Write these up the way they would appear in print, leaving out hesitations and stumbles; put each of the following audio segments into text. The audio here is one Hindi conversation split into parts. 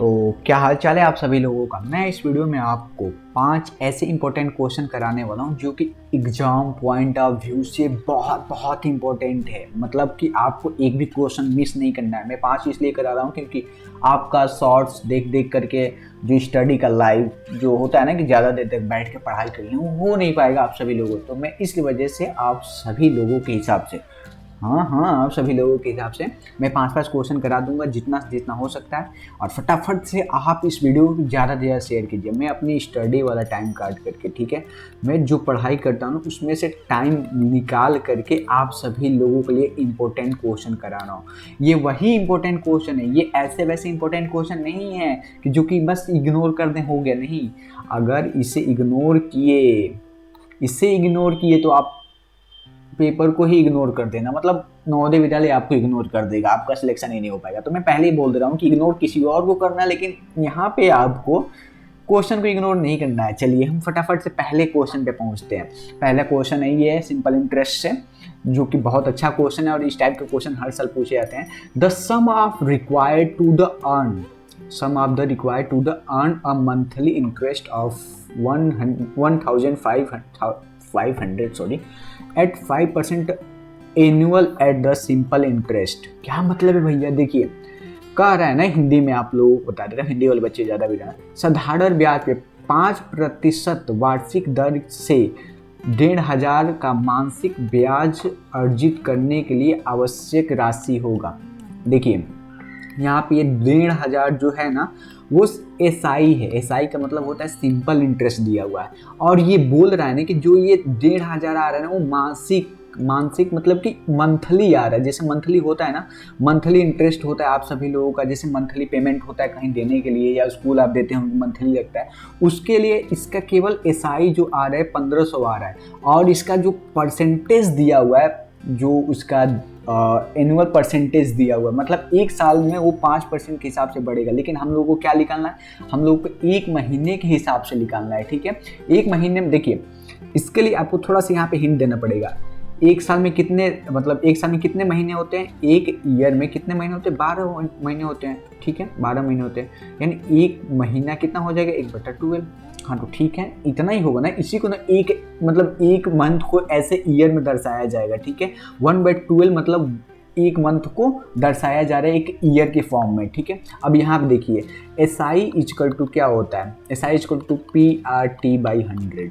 तो क्या हाल चाल है आप सभी लोगों का। मैं इस वीडियो में आपको 5 ऐसे इंपॉर्टेंट क्वेश्चन कराने वाला हूं जो कि एग्जाम पॉइंट ऑफ व्यू से बहुत बहुत इंपॉर्टेंट है। मतलब कि आपको एक भी क्वेश्चन मिस नहीं करना है। मैं 5 इसलिए करा रहा हूं क्योंकि आपका शॉर्ट्स देख देख करके जो स्टडी का लाइव जो होता है ना कि ज़्यादा देर तक बैठ के पढ़ाई करनी हो नहीं पाएगा आप सभी लोगों। तो मैं इसकी वजह से आप सभी लोगों के हिसाब से हाँ आप सभी लोगों के हिसाब से मैं 5 क्वेश्चन करा दूंगा जितना जितना हो सकता है। और फटाफट से आप इस वीडियो को ज़्यादा से ज़्यादा शेयर कीजिए। मैं अपनी स्टडी वाला टाइम काट करके, ठीक है, मैं जो पढ़ाई करता हूँ उसमें से टाइम निकाल करके आप सभी लोगों के लिए इम्पोर्टेंट क्वेश्चन करा रहा हूँ। ये वही इम्पोर्टेंट क्वेश्चन है, ये ऐसे वैसे इम्पोर्टेंट क्वेश्चन नहीं है कि जो कि बस इग्नोर कर दें हो गया। नहीं, अगर इसे इग्नोर किए तो आप पेपर को ही इग्नोर कर देना, मतलब नवोदय विद्यालय आपको इग्नोर कर देगा, आपका सिलेक्शन ही नहीं हो पाएगा। तो मैं पहले ही बोल दे रहा हूँ कि इग्नोर किसी और को करना है, लेकिन यहाँ पे आपको क्वेश्चन को इग्नोर नहीं करना है। चलिए हम फटाफट से पहले क्वेश्चन पे पहुँचते हैं। पहला क्वेश्चन है ये सिंपल इंटरेस्ट से, जो कि बहुत अच्छा क्वेश्चन है और इस टाइप के क्वेश्चन हर साल पूछे जाते हैं। The sum of required to the earn a monthly interest of 1500 at 5% annual at the simple interest. क्या मतलब है भैया? देखिए कह रहा है ना, हिंदी में आप लोगों को बता दे रहे हैं, हिंदी वाले बच्चे ज़्यादा भी जाना। साधारण ब्याज पे 5% वार्षिक दर से 1500 का मासिक ब्याज अर्जित करने के लिए आवश्यक राशि होगा। देखिए यहाँ पे ये 1500 जो है ना वो SI है। SI का मतलब होता है सिंपल इंटरेस्ट दिया हुआ है। और ये बोल रहा है ना कि जो ये 1500 आ रहा है ना वो मासिक मतलब कि मंथली आ रहा है। जैसे मंथली होता है ना, मंथली इंटरेस्ट होता है आप सभी लोगों का, जैसे मंथली पेमेंट होता है कहीं देने के लिए या स्कूल आप देते हैं मंथली लगता है, उसके लिए इसका केवल SI जो आ रहा है 1500 आ रहा है। और इसका जो परसेंटेज दिया हुआ है, जो उसका एनुअल परसेंटेज दिया हुआ है, मतलब एक साल में वो 5% के हिसाब से बढ़ेगा। लेकिन हम लोगों को क्या निकालना है? हम लोगों को एक महीने के हिसाब से निकालना है, ठीक है। एक महीने में देखिए, इसके लिए आपको थोड़ा सा यहाँ पे हिंट देना पड़ेगा। एक साल में कितने महीने होते हैं? एक ईयर में कितने महीने होते हैं? 12 महीने होते हैं, ठीक है, 12 महीने होते हैं। यानी एक महीना कितना हो जाएगा? 1/12। हाँ तो ठीक है, इतना ही होगा ना। इसी को ना एक मंथ को ऐसे ईयर में दर्शाया जाएगा, ठीक है। 1/12 मतलब एक मंथ को दर्शाया जा रहा है एक ईयर के फॉर्म में, ठीक है। अब यहाँ पे देखिए SI इक्वल टू क्या होता है? SI इक्वल टू PRT/100,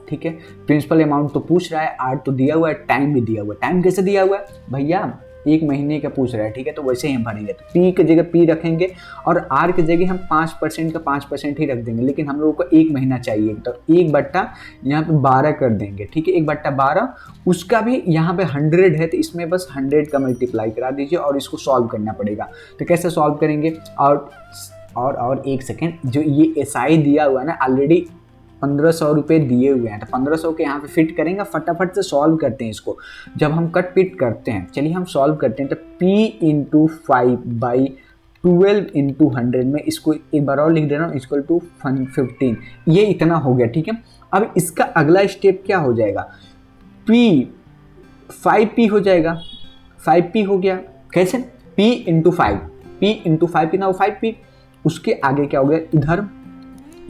ठीक है। प्रिंसिपल अमाउंट तो पूछ रहा है, आर तो दिया हुआ है, टाइम भी दिया हुआ है। टाइम कैसे दिया हुआ है भैया? एक महीने का पूछ रहा है, ठीक है, तो वैसे ही हम भरेंगे। तो P की जगह P रखेंगे और R की जगह हम 5% का 5% ही रख देंगे। लेकिन हम लोगों को एक महीना चाहिए, तो 1/, यहाँ पे 12 कर देंगे, ठीक है। 1/12 उसका भी यहाँ पे 100 है, तो इसमें बस 100 का मल्टीप्लाई करा दीजिए और इसको सॉल्व करना पड़ेगा। तो कैसे सॉल्व करेंगे? और एक सेकेंड, जो ये SI दिया हुआ है ना ऑलरेडी 1500 रुपये दिए हुए हैं, तो 1500 के यहाँ पे फिट करेंगे। फटाफट से सॉल्व करते हैं इसको। जब हम कट पिट करते हैं, चलिए हम सॉल्व करते हैं। तो P × 5/12 × 100 में इसको एक बार और लिख दे रहा हूँ, इक्वल टू 15। ये इतना हो गया, ठीक है। अब इसका अगला स्टेप क्या हो जाएगा? 5P हो जाएगा। 5P हो गया। कैसे? P × 5 कितना हो? 5P। उसके आगे क्या हो गया? इधर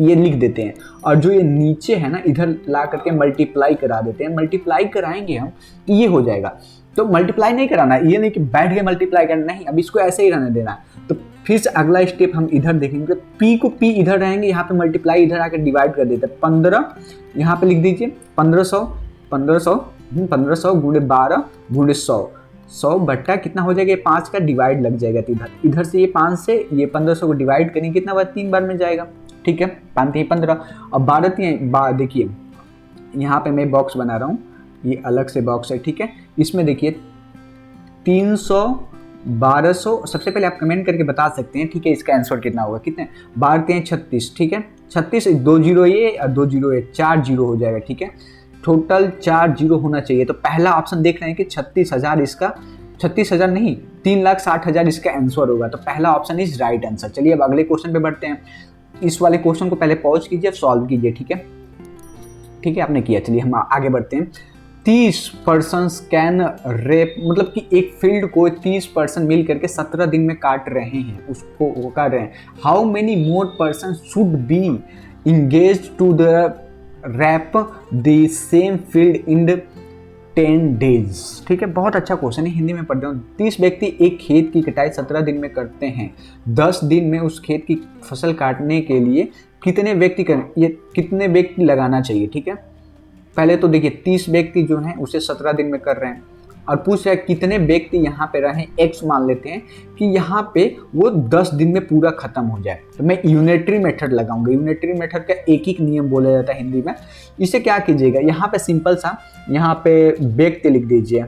ये लिख देते हैं और जो ये नीचे है ना इधर ला करके मल्टीप्लाई करा देते हैं। मल्टीप्लाई कराएंगे हम तो ये हो जाएगा। तो मल्टीप्लाई नहीं कराना, ये नहीं कि बैठ के मल्टीप्लाई करना, नहीं, अब इसको ऐसे ही रहने देना है। तो फिर से अगला स्टेप हम इधर देखेंगे। तो P को P इधर रहेंगे, यहाँ पे मल्टीप्लाई इधर आकर डिवाइड कर देते हैं। 15 यहाँ पे लिख दीजिए, 1500 × 12 × 100 बट्टा कितना हो जाएगा? 5 का डिवाइड लग जाएगा। तो इधर से ये 5 से ये 1500 को डिवाइड करेंगे, कितना बार? 3 बार में जाएगा, ठीक है। 5 × 15 और 12 देखिए यहाँ पे मैं बॉक्स बना रहा हूँ, ये अलग से बॉक्स है, ठीक है। इसमें देखिए 300 1200। सबसे पहले आप कमेंट करके बता सकते हैं, ठीक है, इसका आंसर कितना होगा? कितने 12 × 36, ठीक है। 36 2 0 ये और 2 0 ये 4 0 हो जाएगा, ठीक है। टोटल 4 0 होना चाहिए। तो पहला ऑप्शन देख रहे हैं कि 36,000 इसका, 36,000 नहीं 3,60,000 इसका आंसर होगा। तो पहला ऑप्शन इज राइट आंसर। चलिए अब अगले क्वेश्चन पे बढ़ते हैं। इस वाले क्वेश्चन को पहले पॉज कीजिए, सॉल्व कीजिए, ठीक है, ठीक है, आपने किया। चलिए हम आगे बढ़ते हैं। 30% कैन रेप, मतलब कि एक फील्ड को 30% मिल करके 17 दिन में काट रहे हैं, उसको वो कर रहे हैं। How many more person should be engage to the reap the same field in 10 days. ठीक है, बहुत अच्छा क्वेश्चन है, हिंदी में पढ़ रहा हूँ। 30 व्यक्ति एक खेत की कटाई 17 दिन में करते हैं। 10 दिन में उस खेत की फसल काटने के लिए कितने व्यक्ति लगाना चाहिए। ठीक है, पहले तो देखिए 30 व्यक्ति जो हैं उसे 17 दिन में कर रहे हैं, और पूछ रहा है कितने व्यक्ति यहाँ पे रहे, एक्स मान लेते हैं कि यहाँ पे वो 10 दिन में पूरा खत्म हो जाए। तो मैं यूनिटरी मेथड लगाऊंगा। यूनिटरी मेथड का एक नियम बोला जाता है हिंदी में। इसे क्या कीजिएगा, यहाँ पे सिंपल सा यहाँ पे व्यक्ति लिख दीजिए,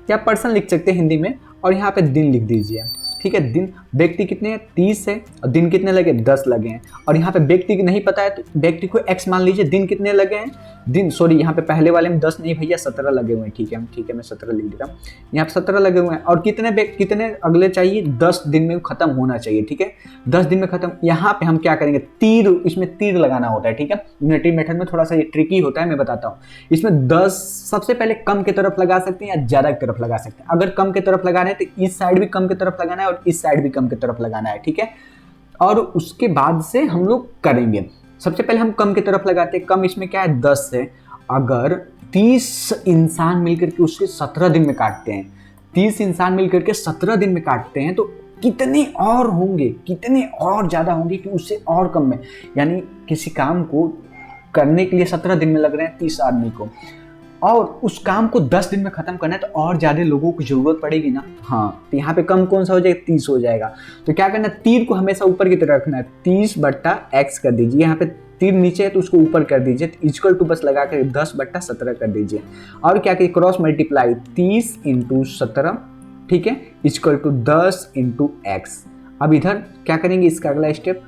या पर्सन लिख सकते हैं हिंदी में, और यहाँ पे दिन लिख दीजिए। ठीक है, दिन, व्यक्ति कितने हैं 30 है, और दिन कितने लगे 10 लगे हैं। और यहाँ पे व्यक्ति की नहीं पता है तो व्यक्ति को x मान लीजिए, दिन कितने लगे हैं, दिन सॉरी यहाँ पे पहले वाले में 10 नहीं भैया 17 लगे हुए हैं। ठीक है मैं 17 लिख देता हूँ, यहाँ पे 17 लगे हुए हैं। और कितने अगले चाहिए, 10 दिन में खत्म होना चाहिए। ठीक है, 10 दिन में खत्म। यहाँ पे हम क्या करेंगे, तीर, इसमें तीर लगाना होता है। ठीक है, यूनिटरी मेथड में थोड़ा सा ये ट्रिकी होता है, मैं बताता हूँ। इसमें 10 सबसे पहले कम की तरफ लगा सकते हैं या ज्यादा की तरफ लगा सकते हैं। अगर कम की तरफ लगाना है तो इस साइड भी कम की तरफ लगाना है और इस साइड भी कम की तरफ लगाना है। ठीक है, और उसके बाद से हम लोग करेंगे। सबसे पहले हम कम की तरफ लगाते हैं। कम इसमें क्या है 10 है। अगर 30 इंसान मिलकर के उसके 17 दिन में काटते हैं, 30 इंसान मिलकर के 17 दिन में काटते हैं, तो कितने और होंगे, कितने और ज़्यादा होंगे कि उससे और कम में। यानी किसी काम को करने के लिए 17 दिन में लग रहे हैं 30 आदमी को, और उस काम को 10 दिन में खत्म करना है, तो और ज़्यादा लोगों की ज़रूरत पड़ेगी ना। हाँ, तो यहाँ पे कम कौन सा हो जाएगा, 30 हो जाएगा। तो क्या करना है, तीर को हमेशा ऊपर की तरफ रखना है। 30/x कर दीजिए, यहाँ पे तीर नीचे है तो उसको ऊपर कर दीजिए, तो इक्वल टू बस लगा कर 10/17 कर दीजिए। और क्या करिए, क्रॉस मल्टीप्लाई 30 × 17, ठीक है, इक्वल टू 10 × x। अब इधर क्या करेंगे, इसका अगला स्टेप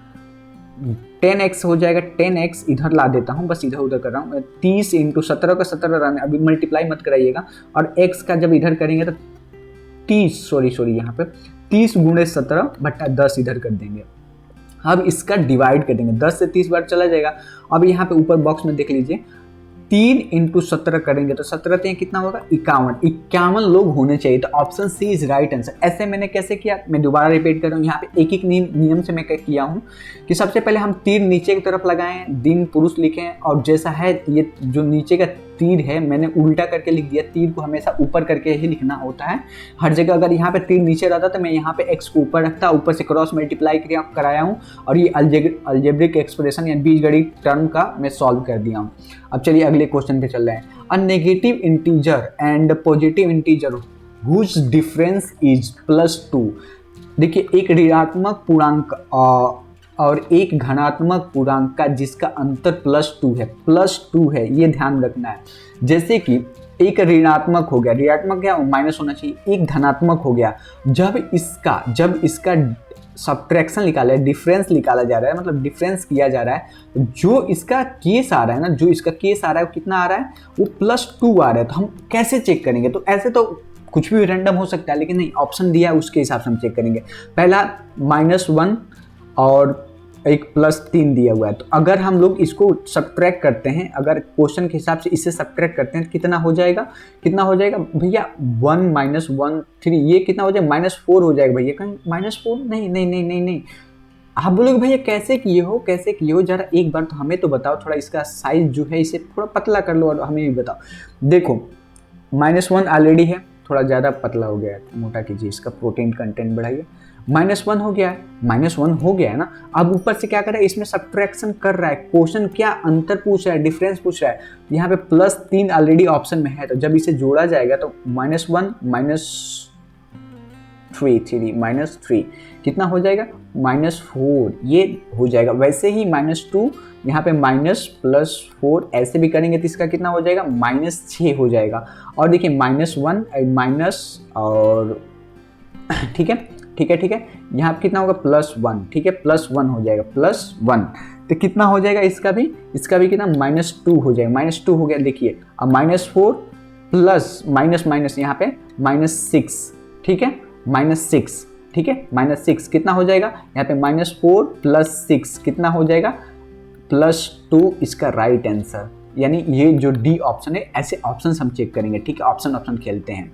10x हो जाएगा। 10x इधर ला देता हूँ, बस इधर उधर कर रहा हूँ। 30 × 17 का 17 रहने, अभी मल्टीप्लाई मत कराइएगा। और x का जब इधर करेंगे तो 30 यहाँ पे 30 × 17/10 इधर कर देंगे। अब इसका डिवाइड कर देंगे, 10 से 30 बार चला जाएगा। अब यहाँ पे ऊपर बॉक्स में देख लीजिए, 3 × 17 करेंगे तो 17 कितना होगा, 51 लोग होने चाहिए। तो option C is right answer. ऐसे मैंने कैसे किया, मैं दोबारा रिपीट कर रहा हूँ। यहाँ पे एक नियम से मैं क्या किया हूँ कि सबसे पहले हम तीर नीचे की तरफ लगाएं, दिन पुरुष लिखें, और जैसा है ये जो नीचे का तीर है मैंने उल्टा करके लिख दिया। तीर को हमेशा ऊपर करके ही लिखना होता है हर जगह। अगर यहाँ पे तीर नीचे रहता तो मैं यहाँ पे x को ऊपर रखता, ऊपर से क्रॉस मल्टीप्लाई कराया हूँ, और ये अलजेब्रिक एक्सप्रेशन या बीजगणित टर्म का मैं सॉल्व कर दिया हूँ। अब चलिए अगले क्वेश्चन पे चल रहे हैं। A negative integer and positive integer whose difference is +2। देखिए, एक ऋणात्मक पूर्णांक और एक धनात्मक पूर्णांक का जिसका अंतर +2 है, ये ध्यान रखना है। जैसे कि एक ऋणात्मक हो गया, ऋणात्मक क्या माइनस होना चाहिए, एक धनात्मक हो गया। जब इसका सब्ट्रैक्शन निकाला है, डिफरेंस निकाला जा रहा है, मतलब डिफरेंस किया जा रहा है, जो इसका केस आ रहा है ना, वो कितना आ रहा है, वो +2 आ रहा है। तो हम कैसे चेक करेंगे, तो ऐसे तो कुछ भी रैंडम हो सकता है, लेकिन नहीं, ऑप्शन दिया है उसके हिसाब से हम चेक करेंगे। पहला -1 और एक +3 दिया हुआ है। तो अगर हम लोग इसको सब्ट्रैक्ट करते हैं, अगर क्वेश्चन के हिसाब से इसे सब्ट्रैक्ट करते हैं तो कितना हो जाएगा भैया, 1 - 1 3, ये कितना हो जाएगा, -4 हो जाएगा भैया। कहीं -4 नहीं। आप बोलोगे भैया कैसे किए हो, जरा एक बार तो हमें तो बताओ, थोड़ा इसका साइज जो है इसे थोड़ा पतला कर लो और हमें भी बताओ। देखो -1 ऑलरेडी है, थोड़ा ज़्यादा पतला हो गया है, मोटा कीजिए, इसका प्रोटीन कंटेंट बढ़ाइए। -1 हो गया है ना। अब ऊपर से क्या कर रहा है, इसमें सब्ट्रैक्शन कर रहा है। क्वेश्चन क्या अंतर पूछ रहा है, डिफरेंस पूछ रहा है। यहाँ पे +3 ऑलरेडी ऑप्शन में है, तो जब इसे जोड़ा जाएगा तो -1 -3 कितना हो जाएगा, -4 ये हो जाएगा। वैसे ही -2 यहाँ पे -+4 ऐसे भी करेंगे तो इसका कितना हो जाएगा, -6 हो जाएगा। और देखिए -1 माइनस और ठीक है, यहाँ पे कितना होगा, +1, ठीक है, +1 हो जाएगा, +1। तो कितना हो जाएगा इसका भी कितना, -2 हो जाएगा, -2 हो गया। देखिए अब -4 प्लस माइनस यहाँ पे -6, ठीक है, -6, ठीक है, -6 कितना हो जाएगा, यहाँ पे -4 + 6 कितना हो जाएगा, +2 इसका राइट आंसर। यानी ये जो डी ऑप्शन है, ऐसे ऑप्शन हम चेक करेंगे, ठीक है। ऑप्शन खेलते हैं,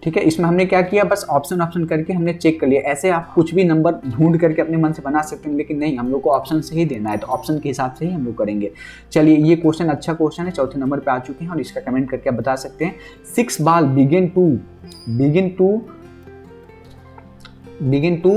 ठीक है। इसमें हमने क्या किया, बस ऑप्शन करके हमने चेक कर लिया। ऐसे आप कुछ भी नंबर ढूंढ करके अपने मन से बना सकते हैं, लेकिन नहीं, हम लोग को ऑप्शन से ही देना है, तो ऑप्शन के हिसाब से ही हम लोग करेंगे। चलिए, ये क्वेश्चन अच्छा क्वेश्चन है, चौथे नंबर पे आ चुके हैं और इसका कमेंट करके आप बता सकते हैं। 6 ball begin to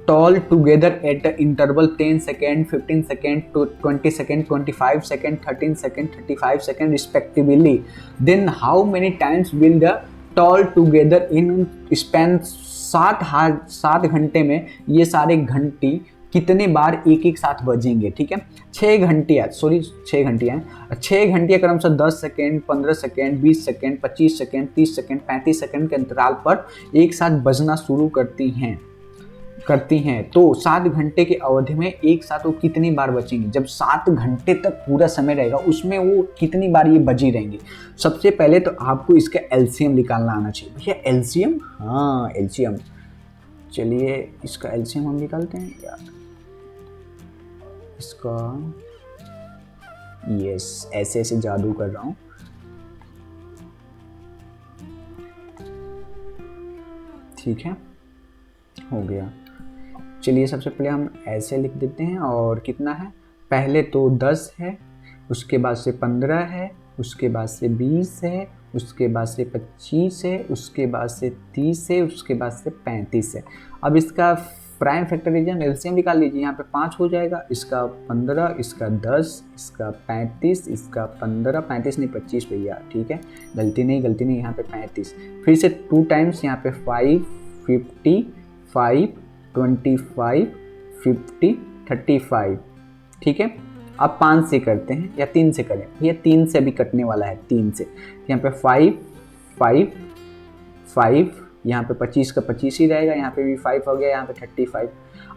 toll together at interval 10 second, 15 second, 20 second, 25 second, 13 second, 35 second respectively. Then how many times will the toll together in span 7 घंटे में ये सारे घंटी कितने बार एक साथ बजेंगे, ठीक है। 6 घंटियाँ, सॉरी 6 घंटियाँ, 6 घंटियाँ क्रमशः 10 second, 15 second, 20 second, 25 second, 30 second, 35 second के अंतराल पर एक साथ बजना शुरू करती हैं। तो 7 घंटे की अवधि में एक साथ वो कितनी बार बचेंगी। जब 7 घंटे तक पूरा समय रहेगा, उसमें वो कितनी बार ये बजी रहेंगी। सबसे पहले तो आपको इसका एलसीएम निकालना आना चाहिए। भैया एलसीएम, हाँ एलसीएम, चलिए इसका एलसीएम हम निकालते हैं यार। इसका यस, ऐसे जादू कर रहा हूँ। ठीक है, हो गया। चलिए सबसे पहले हम ऐसे लिख देते हैं, और कितना है, पहले तो 10 है, उसके बाद से 15 है, उसके बाद से 20 है, उसके बाद से 25 है, उसके बाद से 30 है, उसके बाद से 35 है। अब इसका प्राइम फैक्टराइजेशन एलसीएम निकाल लीजिए। यहाँ पे 5 हो जाएगा, इसका 15, इसका 10, इसका 35, इसका 15, 35 नहीं 25 भैया, ठीक है, गलती नहीं, यहाँ पे 35। फिर से 2 टाइम्स, यहाँ पे 5, 50, 5, 25, 50, 35, ठीक है। अब 5 से करते हैं या 3 से करें, ये 3 से भी कटने वाला है, 3 से। यहाँ पे 5, 5, 5, यहाँ पे 25 का 25 ही रहेगा, यहाँ पे भी 5 हो गया, यहाँ पे 35।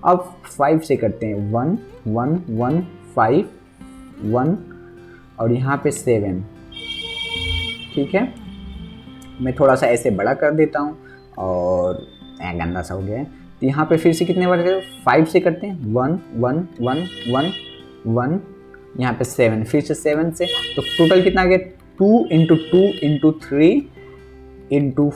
अब 5 से करते हैं 1, 1, 1, 5, 1, और यहाँ पे 7, ठीक है। मैं थोड़ा सा ऐसे बड़ा कर देता हूँ, और गंदा सा हो गया है। तो यहाँ पे फिर से कितने बार 5 से करते हैं 1, 1, 1, 1, 1, यहाँ पे 7, फिर से 7 से, तो टोटल कितना आ गया, 2 × 2 × 3 ×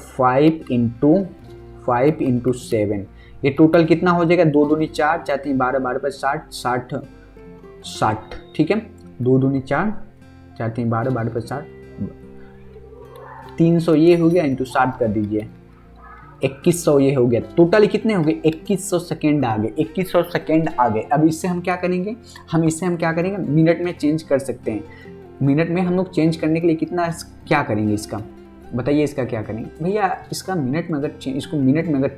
5 × 7। ये टोटल कितना हो जाएगा, 2 दूनी 4, 4 3 12, 12 पर 60, 60, ठीक है। 2 दूनी 4, 4 3 12, 12 पर 60, 300 ये हो गया, इंटू 60 कर दीजिए, 2100 ये हो गया। टोटल कितने हो गए, 2100 सेकेंड आ गए, 2100 सेकेंड आ गए। अब इससे हम क्या करेंगे, मिनट में चेंज कर सकते हैं। मिनट में हम लोग चेंज करने के लिए कितना क्या करेंगे, इसका बताइए, इसका क्या करेंगे भैया। इसको मिनट में अगर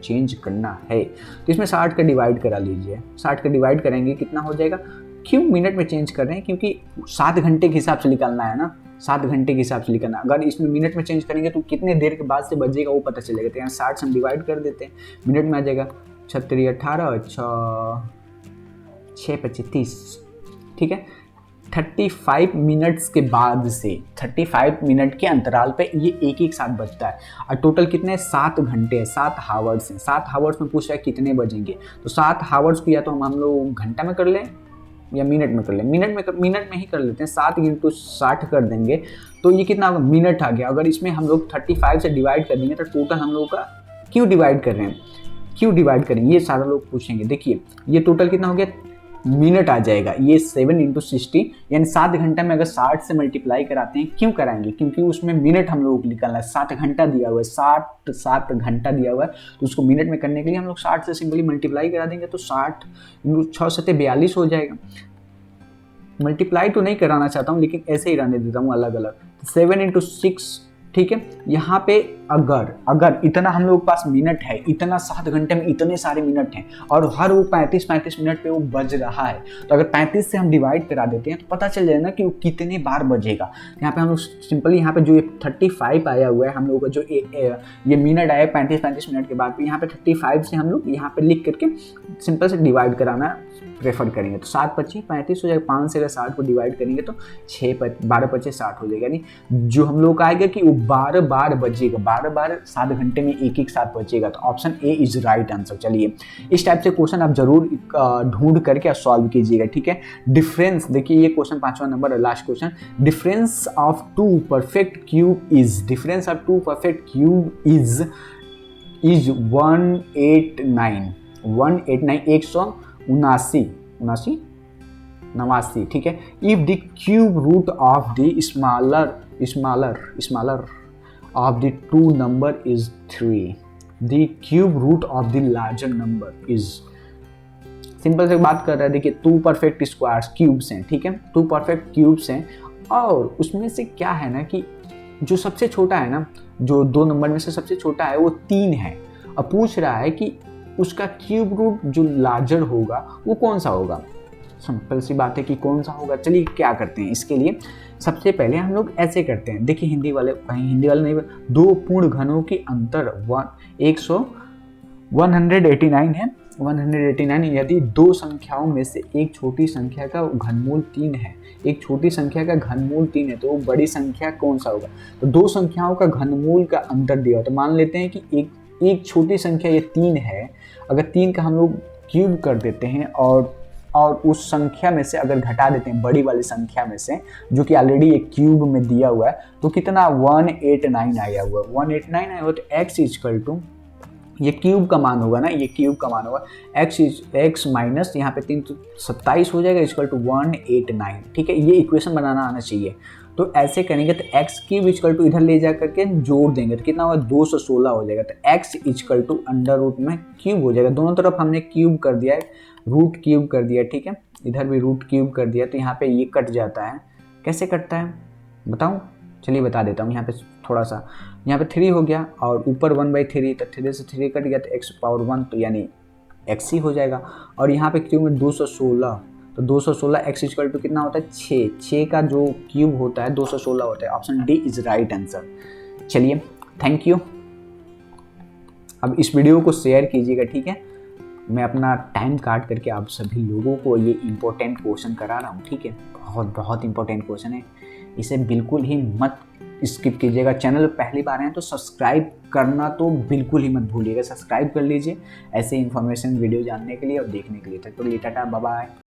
चेंज करना है तो इसमें 60 का डिवाइड करा लीजिए। 60 का डिवाइड करेंगे कितना हो जाएगा। क्यों मिनट में चेंज कर रहे हैं, क्योंकि 7 घंटे के हिसाब से निकालना है ना, 7 घंटे के हिसाब से निकालना। अगर इसमें मिनट में चेंज करेंगे तो कितने देर के बाद से बजेगा वो पता चलेगा। तो यहाँ 60 से हम डिवाइड कर देते हैं, मिनट में आ जाएगा 36, 18, 6, 25, 30, ठीक है। 35 मिनट्स के बाद से 35 मिनट के अंतराल पे ये एक साथ बजता है। और टोटल कितने, 7 घंटे है, 7 हावर्स हैं। 7 हावर्स में पूछ रहा है कितने बजेंगे, तो 7 हावर्स को या तो हम लोग घंटा में कर लें या मिनट में कर लें। मिनट में ही कर लेते हैं, 7 × 60 कर देंगे तो ये कितना होगा, मिनट आ गया। अगर इसमें हम लोग 35 से डिवाइड कर देंगे तो टोटल हम लोग का क्यों डिवाइड कर रहे हैं, क्यों डिवाइड करेंगे, ये सारे लोग पूछेंगे। देखिए ये टोटल कितना हो गया, मिनट आ जाएगा। ये 7 × 60 यानी 7 घंटा में अगर 60 से मल्टीप्लाई कराते हैं, क्यों कराएंगे, क्योंकि उसमें मिनट हम लोगों को निकालना है। 7 घंटा दिया हुआ है, 7 घंटा दिया हुआ है, तो उसको मिनट में करने के लिए हम लोग 60 से सिंपली मल्टीप्लाई करा देंगे तो 60 × 6 = 42 हो जाएगा। मल्टीप्लाई तो नहीं कराना चाहता हूँ, लेकिन ऐसे ही रहने देता हूँ अलग अलग। 7 × 6, ठीक है। यहाँ पे अगर इतना हम लोग के पास मिनट है, इतना 7 घंटे में इतने सारे मिनट हैं, और हर वो 35 मिनट पे वो बज रहा है, तो अगर 35 से हम डिवाइड करा देते हैं तो पता चल जाएगा कि वो कितने बार बजेगा। यहाँ पे हम लोग सिंपली, यहाँ पे जो 35 आया हुआ है हम लोगों का, जो ये मिनट आया 35 मिनट के बाद, तो यहाँ पे 35 से हम लोग यहाँ पे लिख करके सिंपल से डिवाइड कराना प्रेफर करेंगे। तो 7 × 25 = 35 हो जाएगा। 5 से अगर 60 को डिवाइड करेंगे तो 12 × 25 = 60 हो जाएगा। यानी जो हम लोग का आएगा कि वो 12 बार बजेगा, 12 बार 7 घंटे में एक साथ बजेगा। तो option A is right answer. चलिए इस टाइप से क्वेश्चन आप जरूर ढूंढ करके सॉल्व कीजिएगा, ठीक है। डिफरेंस, देखिए ये क्वेश्चन 5वां number last question, difference of two perfect cube is, difference of two perfect cube is 189, 179, 89, ठीक है। If the cube root of the smaller of the two number is 3, the cube root of the larger number is, simple से बात कर रहा है। देखिए 2 परफेक्ट स्क्वायर्स क्यूब्स हैं, ठीक है, 2 परफेक्ट क्यूब्स हैं और उसमें से क्या है ना कि जो सबसे छोटा है ना, जो 2 नंबर में से सबसे छोटा है वो 3 है। अब पूछ रहा है कि उसका क्यूब रूट जो लार्जर होगा वो कौन सा होगा। सिंपल सी बात है कि कौन सा होगा। चलिए क्या करते हैं इसके लिए, सबसे पहले हम लोग ऐसे करते हैं। देखिए हिंदी वाले नहीं, 2 पूर्ण घनों की अंतर 189 है, 189। यदि 2 संख्याओं में से एक छोटी संख्या का घनमूल 3 है, एक छोटी संख्या का घनमूल 3 है, तो वो बड़ी संख्या कौन सा होगा। तो 2 संख्याओं का घनमूल का अंतर दिया हो, तो मान लेते हैं कि एक छोटी संख्या ये 3 है। अगर 3 का हम लोग क्यूब कर देते हैं और उस संख्या में से अगर घटा देते हैं बड़ी वाली संख्या में से, जो कि ऑलरेडी एक क्यूब में दिया हुआ है, तो कितना 189 आया हुआ है, 189 आया हुआ। तो x इक्वल टू, ये क्यूब का मान होगा ना, ये क्यूब का मान होगा, x माइनस यहाँ पे 3 तो 27 हो जाएगा, इक्वल टू 189, ठीक है। ये इक्वेशन बनाना आना चाहिए। तो ऐसे करेंगे तो x क्यूब इक्वल टू इधर ले जा करके जोड़ देंगे तो कितना होगा 216 हो जाएगा। तो x equal to under root में क्यूब हो जाएगा, दोनों तरफ हमने क्यूब कर दिया है, रूट क्यूब कर दिया, ठीक है। इधर भी रूट क्यूब कर दिया, तो यहाँ पे ये कट जाता है। कैसे कटता है बताऊँ, चलिए बता देता हूँ। यहाँ पे थोड़ा सा, यहाँ पे 3 हो गया और ऊपर 1/3, तो 3 से 3 कट गया तो x पावर 1, तो यानी x ही हो जाएगा। और यहाँ पे क्यूब में 216, तो 216 x इक्वल टू कितना होता है 6 का जो क्यूब होता है 216 होता है। Option D is right answer. चलिए थैंक यू। अब इस वीडियो को शेयर कीजिएगा, ठीक है। मैं अपना टाइम काट करके आप सभी लोगों को ये इम्पोर्टेंट क्वेश्चन करा रहा हूँ, ठीक है। बहुत इंपॉर्टेंट क्वेश्चन है, इसे बिल्कुल ही मत स्किप कीजिएगा। चैनल पर पहली बार हैं तो सब्सक्राइब करना तो बिल्कुल ही मत भूलिएगा, सब्सक्राइब कर लीजिए ऐसे इन्फॉर्मेशन वीडियो जानने के लिए और देखने के लिए। तक तो लिए टाटा, बाय बाय।